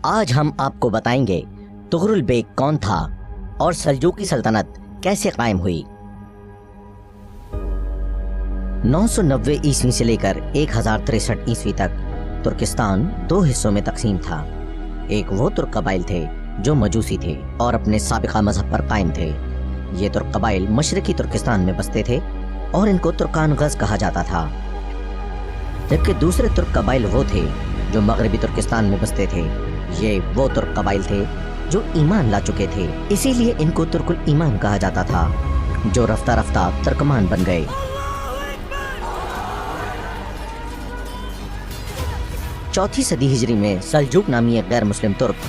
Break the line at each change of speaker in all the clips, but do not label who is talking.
آج ہم آپ کو بتائیں گے تغرل بیگ کون تھا اور سلجوقی سلطنت کیسے قائم ہوئی۔ 990 عیسوی سے لے کر 1063 عیسوی تک ترکستان دو حصوں میں تقسیم تھا۔ ایک وہ ترک قبائل تھے جو مجوسی تھے اور اپنے سابقہ مذہب پر قائم تھے۔ یہ ترک قبائل مشرقی ترکستان میں بستے تھے اور ان کو ترکان غز کہا جاتا تھا، جبکہ دوسرے ترک قبائل وہ تھے جو مغربی ترکستان میں بستے تھے۔ یہ وہ ترک قبائل تھے جو ایمان لا چکے تھے، اسی لیے ان کو ترک الایمان کہا جاتا تھا، جو رفتہ رفتہ ترکمان بن گئے۔ چوتھی صدی ہجری میں سلجوق نامی ایک غیر مسلم ترک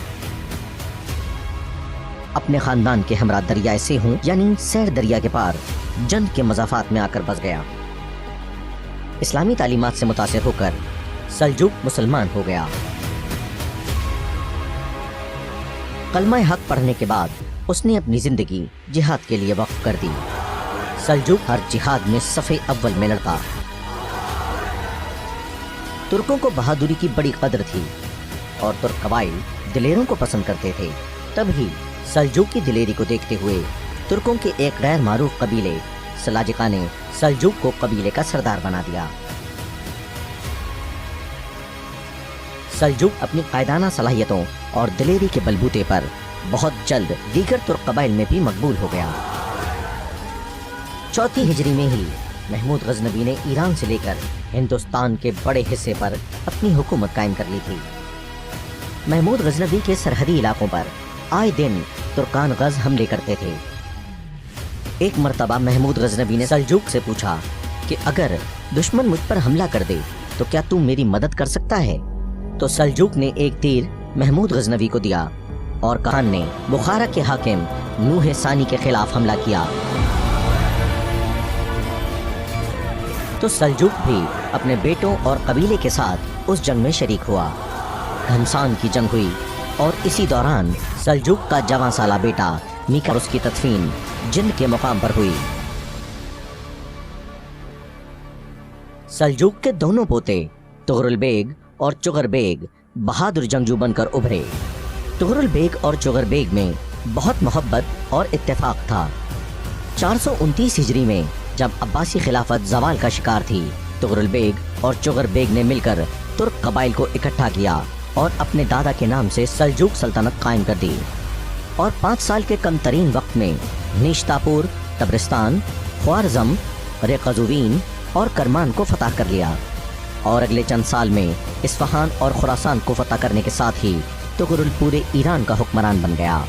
اپنے خاندان کے ہمراہ دریائے سیہون یعنی سیر دریا کے پار جند کے مضافات میں آ کر بس گیا۔ اسلامی تعلیمات سے متاثر ہو کر سلجوق مسلمان ہو گیا۔ کلمہ حق پڑھنے کے بعد اس نے اپنی زندگی جہاد کے لیے وقف کر دی۔ سلجوق ہر جہاد میں صف اول میں لڑتا۔ ترکوں کو بہادری کی بڑی قدر تھی اور ترک قبائل دلیروں کو پسند کرتے تھے۔ تب ہی سلجوق کی دلیری کو دیکھتے ہوئے ترکوں کے ایک غیر معروف قبیلے سلاجقہ نے سلجوق کو قبیلے کا سردار بنا دیا۔ سلجوق اپنی قائدانہ صلاحیتوں اور دلیری کے بلبوتے پر بہت جلد دیگر ترک قبائل میں بھی مقبول ہو گیا۔ چوتھی ہجری میں ہی محمود غزنوی نے ایران سے لے کر ہندوستان کے بڑے حصے پر اپنی حکومت قائم کر لی تھی۔ محمود غزنوی کے سرحدی علاقوں پر آئے دن ترکان غز حملے کرتے تھے۔ ایک مرتبہ محمود غزنوی نے سلجوق سے پوچھا کہ اگر دشمن مجھ پر حملہ کر دے تو کیا تم میری مدد کر سکتا ہے؟ تو سلجوق نے ایک تیر محمود غزنوی کو دیا اور کان نے بخارا کے حاکم نوح ثانی کے خلاف حملہ کیا تو سلجوق بھی اپنے بیٹوں اور قبیلے کے ساتھ اس جنگ میں شریک ہوا۔ گھمسان کی جنگ ہوئی اور اسی دوران سلجوق کا جوان سالہ بیٹا میکاروس کی تدفین جند کے مقام پر ہوئی۔ سلجوق کے دونوں پوتے تغرل بیگ اور چغر بیگ بہادر جنگجو بن کر ابھرے۔ تغرل بیگ اور چغر بیگ میں بہت محبت اور اتفاق تھا۔ 429 ہجری میں جب عباسی خلافت زوال کا شکار تھی، تغرل بیگ اور چغر بیگ نے مل کر ترک قبائل کو اکٹھا کیا اور اپنے دادا کے نام سے سلجوق سلطنت قائم کر دی، اور 5 سال کے کم ترین وقت میں نیشتاپور، تبرستان، خوارزم، ریقزوین اور کرمان کو فتح کر لیا، اور اگلے چند سال میں اصفہان اور خراسان کو فتح کرنے کے ساتھ ہی تغرل پورے ایران کا حکمران بن گیا۔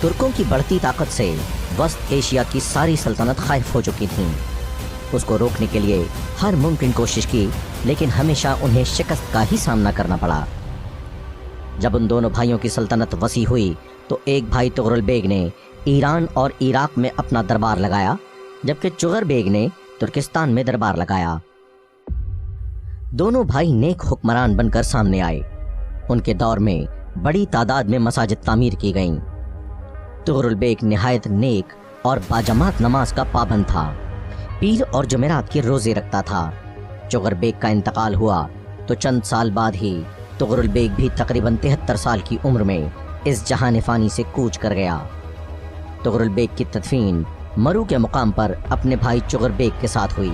ترکوں کی بڑھتی طاقت سے وسط ایشیا کی ساری سلطنت خائف ہو چکی تھیں۔ اس کو روکنے کے لیے ہر ممکن کوشش کی، لیکن ہمیشہ انہیں شکست کا ہی سامنا کرنا پڑا۔ جب ان دونوں بھائیوں کی سلطنت وسیع ہوئی تو ایک بھائی تغرل بیگ نے ایران اور عراق میں اپنا دربار لگایا، جبکہ چغر بیگ نے ترکستان میں دربار لگایا۔ دونوں بھائی نیک حکمران بن کر سامنے آئے۔ ان کے دور میں بڑی تعداد میں مساجد تعمیر کی گئیں۔ تغرل بیگ نہایت نیک اور باجماعت نماز کا پابند تھا، پیر اور جمعرات کے روزے رکھتا تھا۔ چغر بیگ کا انتقال ہوا تو چند سال بعد ہی تغرل بیگ بھی تقریباً 73 سال کی عمر میں اس جہان فانی سے کوچ کر گیا۔ تغرل بیگ کی تدفین مرو کے مقام پر اپنے بھائی چغر بیگ کے ساتھ ہوئی۔